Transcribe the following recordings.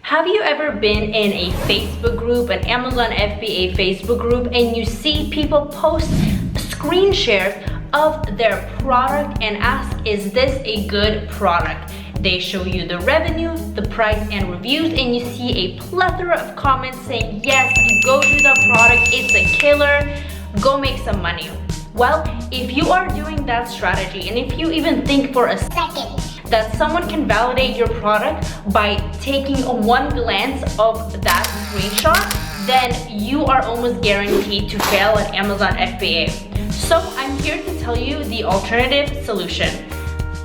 Have you ever been in a Facebook group, an Amazon FBA Facebook group, and you see people post screen shares of their product and ask, is this a good product? They show you the revenue, the price, and reviews, and you see a plethora of comments saying, yes, go do the product, it's a killer, go make some money. Well, if you are doing that strategy, and if you even think for a second that someone can validate your product by taking one glance of that screenshot, then you are almost guaranteed to fail at Amazon FBA. So I'm here to tell you the alternative solution.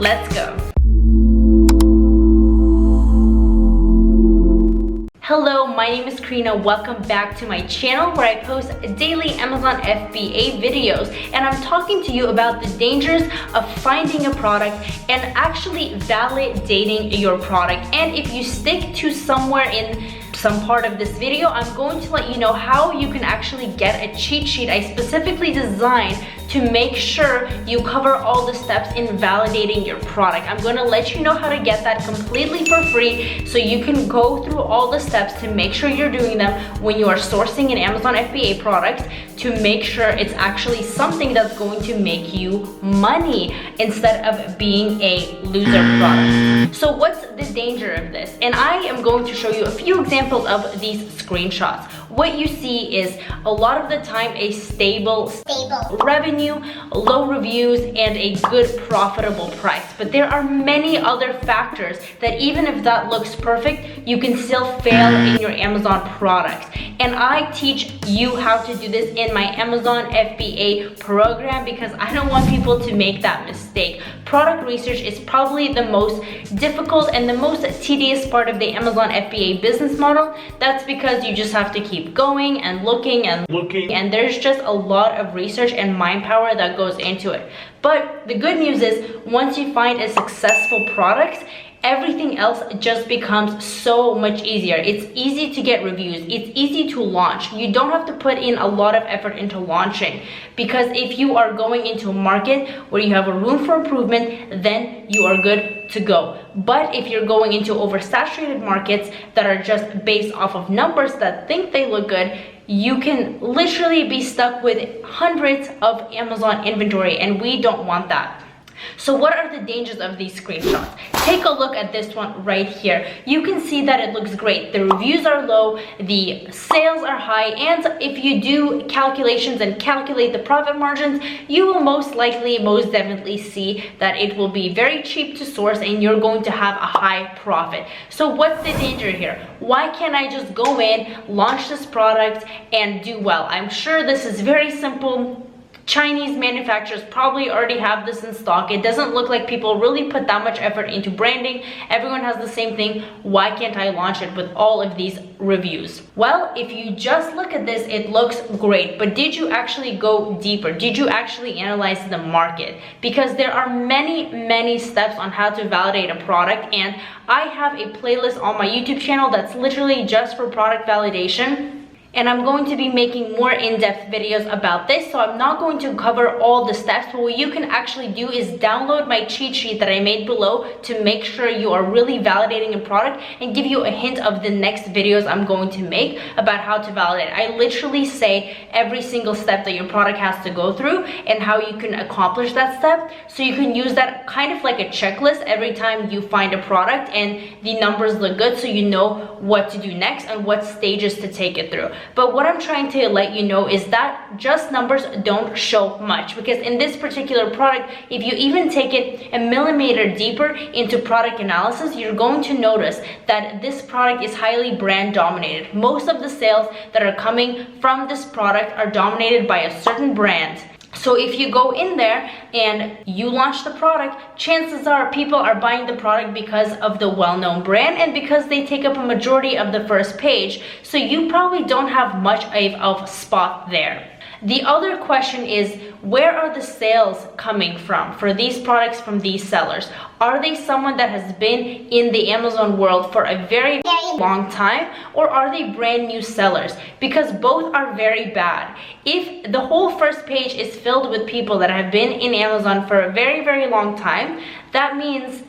Let's go. Hello, my name is Karina. Welcome back to my channel where I post daily Amazon FBA videos, and I'm talking to you about the dangers of finding a product and actually validating your product. And if you stick to somewhere in some part of this video, I'm going to let you know how you can actually get a cheat sheet I specifically designed to make sure you cover all the steps in validating your product. I'm going to let you know how to get that completely for free so you can go through all the steps to make sure you're doing them when you are sourcing an Amazon FBA product, to make sure it's actually something that's going to make you money instead of being a loser product. So what's the danger of this? And I am going to show you a few examples of these screenshots. What you see is a lot of the time a stable revenue, low reviews, and a good profitable price. But there are many other factors that even if that looks perfect, you can still fail in your Amazon products. And I teach you how to do this in my Amazon FBA program because I don't want people to make that mistake. Product research is probably the most difficult and the most tedious part of the Amazon FBA business model. That's because you just have to keep going and looking, and there's just a lot of research and mind power that goes into it. But the good news is once you find a successful product, everything else just becomes so much easier. It's easy to get reviews. It's easy to launch. You don't have to put in a lot of effort into launching, because if you are going into a market where you have a room for improvement, then you are good to go. But if you're going into oversaturated markets that are just based off of numbers that think they look good, you can literally be stuck with hundreds of Amazon inventory, and we don't want that. So what are the dangers of these screenshots? Take a look at this one right here. You can see that it looks great. The reviews are low, the sales are high, and if you do calculations and calculate the profit margins, you will most definitely see that it will be very cheap to source and you're going to have a high profit. So what's the danger here? Why can't I just go in, launch this product, and do well? I'm sure this is very simple. Chinese manufacturers probably already have this in stock. It doesn't look like people really put that much effort into branding. Everyone has the same thing. Why can't I launch it with all of these reviews? Well, if you just look at this, it looks great. But did you actually go deeper? Did you actually analyze the market? Because there are many steps on how to validate a product, and I have a playlist on my YouTube channel that's literally just for product validation. And I'm going to be making more in-depth videos about this, so I'm not going to cover all the steps. But what you can actually do is download my cheat sheet that I made below to make sure you are really validating a product and give you a hint of the next videos I'm going to make about how to validate. I literally say every single step that your product has to go through and how you can accomplish that step, so you can use that kind of like a checklist every time you find a product and the numbers look good, so you know what to do next and what stages to take it through. But what I'm trying to let you know is that just numbers don't show much, because in this particular product, if you even take it a millimeter deeper into product analysis, you're going to notice that this product is highly brand dominated. Most of the sales that are coming from this product are dominated by a certain brand. So if you go in there and you launch the product, chances are people are buying the product because of the well-known brand and because they take up a majority of the first page. So you probably don't have much of spot there. The other question is, where are the sales coming from for these products from these sellers? Are they someone that has been in the Amazon world for a very long time, or are they brand new sellers? Because both are very bad. If the whole first page is filled with people that have been in Amazon for a very long time, that means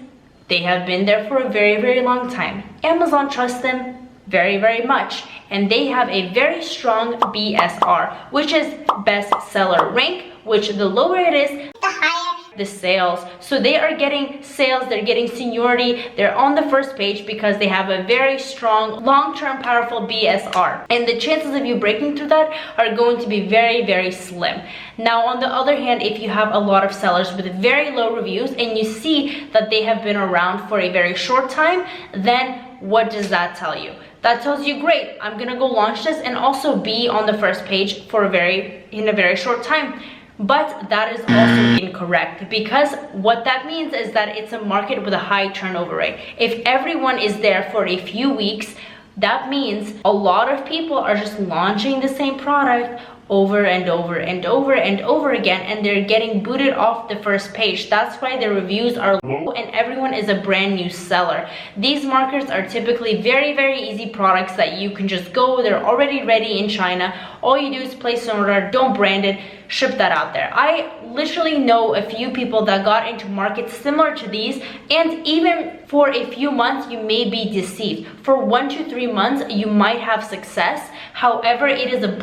They have been there for a very, very long time. Amazon trusts them very, very much. And they have a very strong BSR, which is bestseller rank, which the lower it is, the higher the sales. So they are getting sales, they're getting seniority, they're on the first page because they have a very strong, long-term, powerful BSR. And the chances of you breaking through that are going to be very, very slim. Now, on the other hand, if you have a lot of sellers with very low reviews and you see that they have been around for a very short time, then what does that tell you? That tells you, great, I'm gonna go launch this and also be on the first page for in a very short time. But that is also incorrect, because what that means is that it's a market with a high turnover rate. If everyone is there for a few weeks, that means a lot of people are just launching the same product over and over and over and over again, and they're getting booted off the first page. That's why the reviews are low and everyone is a brand new seller. These markets are typically very, very easy products that you can just go, they're already ready in China. All you do is place an order, don't brand it, ship that out there. I literally know a few people that got into markets similar to these, and even for a few months you may be deceived. For 1 to 3 months you might have success. However, it is a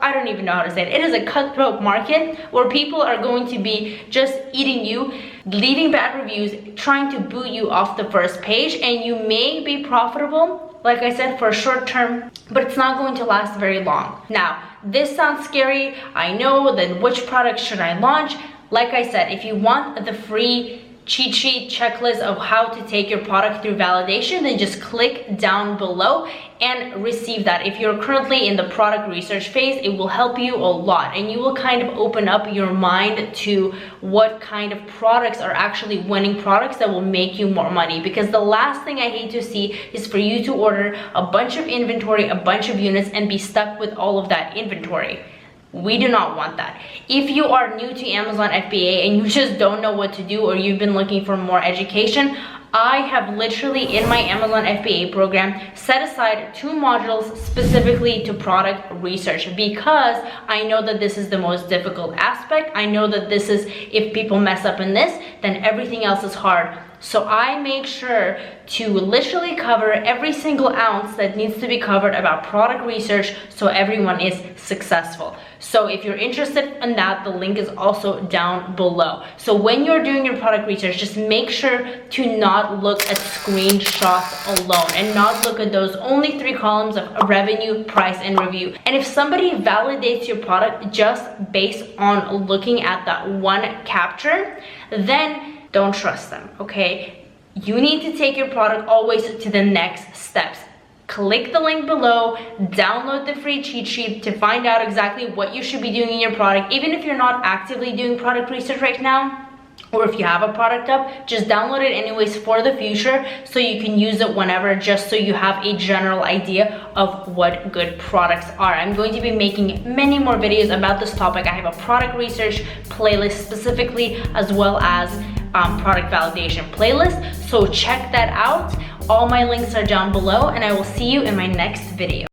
I don't even know how to say it. It is a cutthroat market where people are going to be just eating you, leaving bad reviews, trying to boot you off the first page, and you may be profitable, like I said, for a short term, but it's not going to last very long. Now, this sounds scary, I know. Then which product should I launch? Like I said, if you want the free cheat sheet checklist of how to take your product through validation, then just click down below and receive that. If you're currently in the product research phase, it will help you a lot, and you will kind of open up your mind to what kind of products are actually winning products that will make you more money. Because the last thing I hate to see is for you to order a bunch of inventory, a bunch of units, and be stuck with all of that inventory. We do not want that. If you are new to Amazon FBA and you just don't know what to do, or you've been looking for more education, I have literally in my Amazon FBA program set aside 2 modules specifically to product research, because I know that this is the most difficult aspect. I know that this is, if people mess up in this, then everything else is hard. So I make sure to literally cover every single ounce that needs to be covered about product research so everyone is successful. So if you're interested in that, the link is also down below. So when you're doing your product research, just make sure to not look at screenshots alone and not look at those only 3 columns of revenue, price, and review. And if somebody validates your product just based on looking at that one capture, then don't trust them, okay? You need to take your product always to the next steps. Click the link below, download the free cheat sheet to find out exactly what you should be doing in your product. Even if you're not actively doing product research right now, or if you have a product up, just download it anyways for the future so you can use it whenever, just so you have a general idea of what good products are. I'm going to be making many more videos about this topic. I have a product research playlist specifically, as well as product validation playlist. So check that out. All my links are down below, and I will see you in my next video.